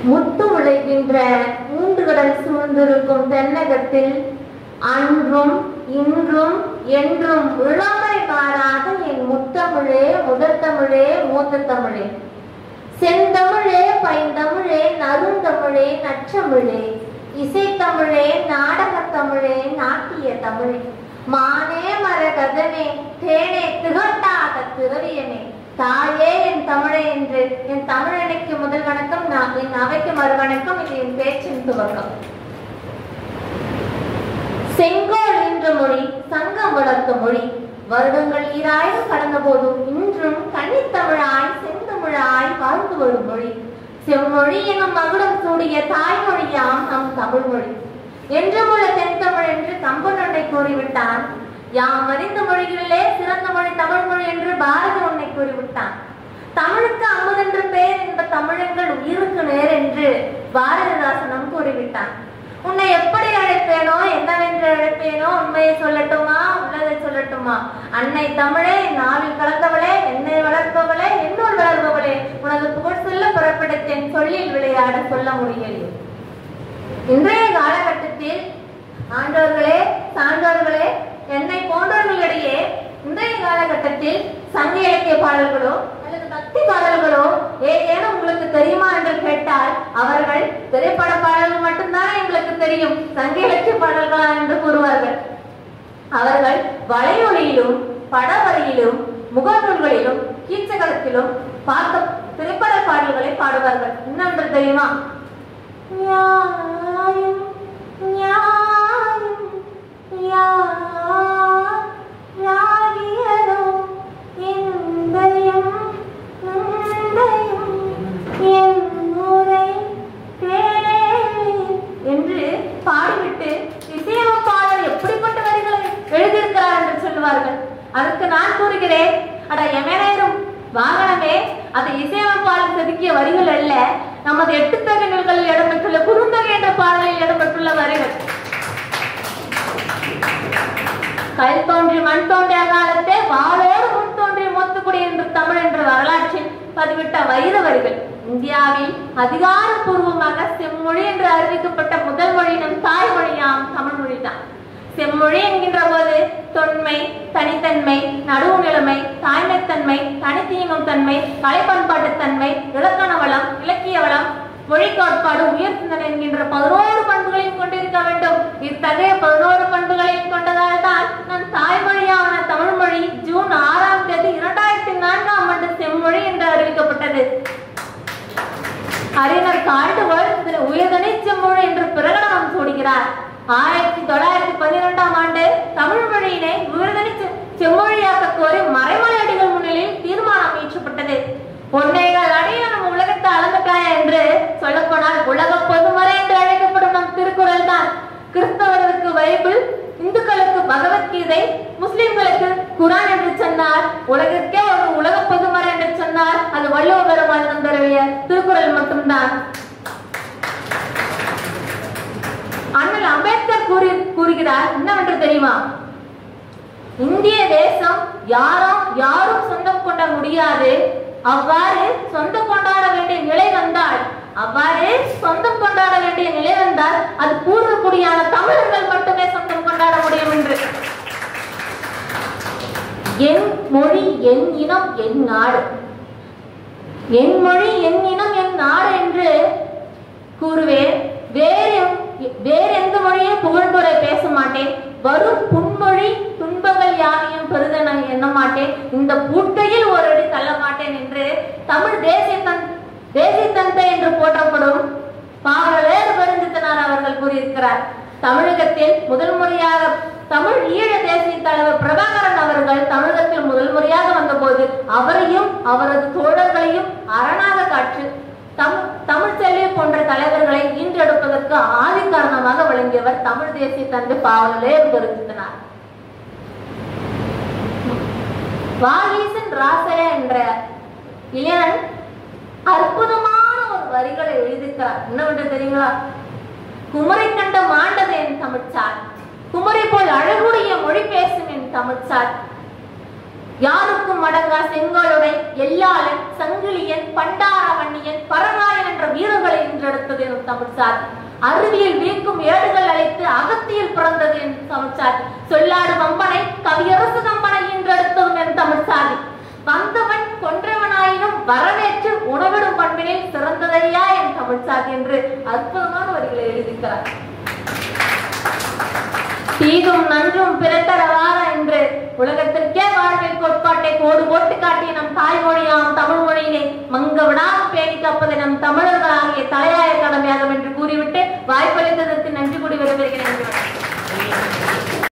முத்து விளைகின்ற மூன்று கடல் சூழ்ந்திருக்கும் தென்னகத்தில் அன்றும் இன்றும் என்றும் இளமை மாறாத என் முத்தமிழே, முதல் தமிழே, மூத்த தமிழே, செந்தமிழே, பைந்தமிழே, நறுந்தமிழே, நற்றமிழே, இசைத்தமிழே, நாடகத்தமிழே, நாட்டிய தமிழே, மானே மரகதமே, தேனே திகட்டாத திரவியமே, தாயே என் தமிழே என்று என் தமிழனுக்கு முதல் வணக்கம், என் அவைக்கு மறு வணக்கம். இது என் பேச்சின் துவக்கம். செங்கோல் என்ற மொழி சங்கம் வளர்த்த மொழி. வருடங்கள் 2000 கடந்த போதும் இன்றும் கன்னித்தமிழாய் செந்தமிழாய் வாழ்ந்து வரும் மொழி. செம்மொழி எனும் மகுடம் சூடிய தாய்மொழியாம் நம் தமிழ் மொழி. என்றுமுள்ள தென்தமிழ் என்று கம்பனொன்றை கூறிவிட்டான். யாம் அறிந்த மொழிகளிலே சிறந்த மொழி தமிழ் மொழி என்று பாரதி உன்னை கூறிவிட்டான். தமிழுக்கு அமுதென்று பெயர் என்ப தமிழங்கள் உயிருக்கு நேர் என்று பாரதிதாசனும் கூறிவிட்டான். உன்னை எப்படி அழைப்பேனோ, என்னவென்று அழைப்பேனோ, உண்மையை சொல்லட்டுமா, உள்ளதை சொல்லட்டுமா? அன்னை தமிழே, நாவில் கலந்தவளே, என்னை வளர்ப்பவளே, என்னுள் வளர்பவளே, உனது புகழ் சொல்ல புறப்படுத்தேன், சொல்லில் விளையாட சொல்ல முடியலையே. இன்றைய காலகட்டத்தில் ஆண்டோர்களே, சான்றோர்களே, என்னை போன்றவர்களிடையே இன்றைய காலகட்டத்தில் சங்க இலக்கிய பாடல்களோ அல்லது பக்தி பாடல்களோ ஏதேனும் உங்களுக்கு தெரியுமா என்று கேட்டால் அவர்கள் திரைப்பட பாடல்கள் மட்டும்தான் எங்களுக்கு தெரியும், சங்க இலக்கிய பாடல்களா என்று கூறுவார்கள். அவர்கள் வலையொலியிலும் படவரியிலும் முகநூல்களிலும் கீச்சகத்திலும் பார்த்த திரைப்பட பாடல்களை பாடுவார்கள். இன்னொன்று தெரியுமா? நியாயம் நியாயம் யாரியதோ என்பதையும் என் முறை என்று பாடிவிட்டு இசையமைப்பாளர் எப்படிப்பட்ட வரிகளை எழுதியிருக்கிறார் என்று சொல்லுவார்கள். அதற்கு நான் கூறுகிறேன், அட எமனேரும் வாகனமே, அது இசையமைப்பாளர் செதுக்கிய வரிகள் அல்ல, நமது 8 தொகை நூல்களில் இடம்பெற்றுள்ள குறுந்தொகை என்ற பாடலில் இடம்பெற்றுள்ள வரிகள். கல் தோன்றி மண் தோன்றிய காலத்தே வாளோடு முன் தோன்றி மூத்துக்குடி என்று தமிழ் என்ற வரலாற்றில் பதிவிட்ட வைர வரிகள். இந்தியாவில் அதிகாரப்பூர்வமாக செம்மொழி என்று அறிவிக்கப்பட்ட முதல் மொழியினும் தாய்மொழியாம் தமிழ் மொழிதான். செம்மொழி என்கின்ற போது தொன்மை, தனித்தன்மை, நடுவு நிலைமை, தாய்மைத்தன்மை, தனித்தீங்கும் தன்மை, கலை பண்பாட்டு தன்மை, இலக்கண வளம், இலக்கிய வளம், மொழி கோட்பாடு, உயர் சிந்தனை என்கின்ற 11 பண்புகளையும் கொண்டிருக்க வேண்டும். இத்தகைய 11 பண்புகளையும் கொண்டதால் தான் நம் தாய்மொழியான தமிழ் மொழி ஜூன் 6ஆம் தேதி 2004ஆம் ஆண்டு செம்மொழி என்று அறிவிக்கப்பட்டது. அறிஞர் கால்டுவெல் இதனை உயர்தனி செம்மொழி என்று பிரகடனம் சூடுகிறார். 1912ஆம் ஆண்டு தமிழ் மொழியினை உயர்தனி செம்மொழியாக்க கோரி மறைமலை அடிகள் முன்னிலையில் தீர்மானம் இயற்றப்பட்டது. பொன்னைகள் அடியில் நம்ம உலகத்தை அளந்துட்டாய என்று சொல்ல போனால் உலக பொதுமறை என்று அழைக்கப்படும் நம் திருக்குறள் தான். கிறிஸ்தவர்களுக்கு பைபிள், இந்துக்களுக்கு பகவத்கீதை, முஸ்லிம்களுக்கு குரான் என்று சொன்னார். உலகிற்கே ஒரு உலக பொதுமறை என்று சொன்னார் அது வள்ளுவ பெருமாள் தந்தருடைய திருக்குறள் மட்டும்தான். அண்ணல் அம்பேத்கர் கூறுகிறார் என்னவென்று தெரியுமா? இந்திய தேசம் யாரும் சொந்தம் கொண்ட முடியாது. அவ்வாறு சொந்தம் கொண்டாட வேண்டிய நிலை வந்தால் அது பூர்வக்குடியான தமிழர்கள் மட்டுமே சொந்தம் கொண்டாட முடியும் என்று. என் மொழி என் இனம் என் நாடு, என் மொழி என் இனம் என் நாடு என்று கூறுவேன். வேறு எந்த மொழியும் புகழ்ந்துரை பேச மாட்டேன். வரும் புன்மொழி துன்பங்கள் யாவையும் பெரிதென எண்ண மாட்டேன். இந்த பூட்டையில் ஒரு அடி தள்ள மாட்டேன் என்று தமிழ் தேசிய தந்தை என்று போற்றப்படும் பாவலரேறு பெருஞ்சித்தனார் அவர்கள் கூறியிருக்கிறார். தமிழகத்தில் முதல் முறையாக தமிழ் ஈழ தேசிய தலைவர் பிரபாகரன் அவர்கள் தமிழகத்தில் முதல் முறையாக வந்தபோது அவரையும் அவரது தோழர்களையும் அரணாக காற்று தமிழ் செல்வி போன்ற தலைவர்களை ஈன்றெடுப்பதற்கு ஆதி காரணமாக விளங்கியவர் தமிழ் தேசிய தந்தை பாவலரேறு பெருஞ்சித்தனார். வாகீசன் ராசையா என்ற இளைஞன் அற்புதமான ஒரு வரிகளை எழுதியிருக்கிறார். என்னவென்று தெரியுங்களா? குமரை கண்ட மாண்டது என் தமிழ்ச்சார், குமரை போல் அழகுடைய மொழி பேசும் என் தமிழ்ச்சார், யாருக்கும் அடங்கா செங்கோலுடை எல்லாளன் சங்கிலியன் பண்டாரவண்ணியன் பரநாயன் என்ற வீரர்களை இன்றெடுத்தது எனும் தமிழ் சாதி. அறிவியல் வீக்கும் ஏடுகள் அழைத்து அகத்தியில் பிறந்தது என் தமிழ் சாதி. சொல்லாடு வம்பனை கவியரசு கம்பனை இன்றெடுத்ததும் என் தமிழ் சாதி. வந்தவன் கொன்றவனாயினும் வரவேற்று உணவிடும் பண்பினில் சிறந்ததையா என் தமிழ் சாதி என்று அற்புதமான வரிகளை எழுதியிருக்கிறார். தீதும் நன்றும் பிறட்டரவார என்று உலகத்திற்கே வாழ்வில் கோட்பாட்டை கோடு போட்டு காட்டிய நம் தாய்மொழியாம் தமிழ் மொழியினை மங்க விடாமல் பேணி காப்பதை நம் தமிழர்களாகிய தலையாய கடமையாகும் என்று கூறிவிட்டு வாய்ப்பளித்ததற்கு நன்றி கூறி வருகிறேன்.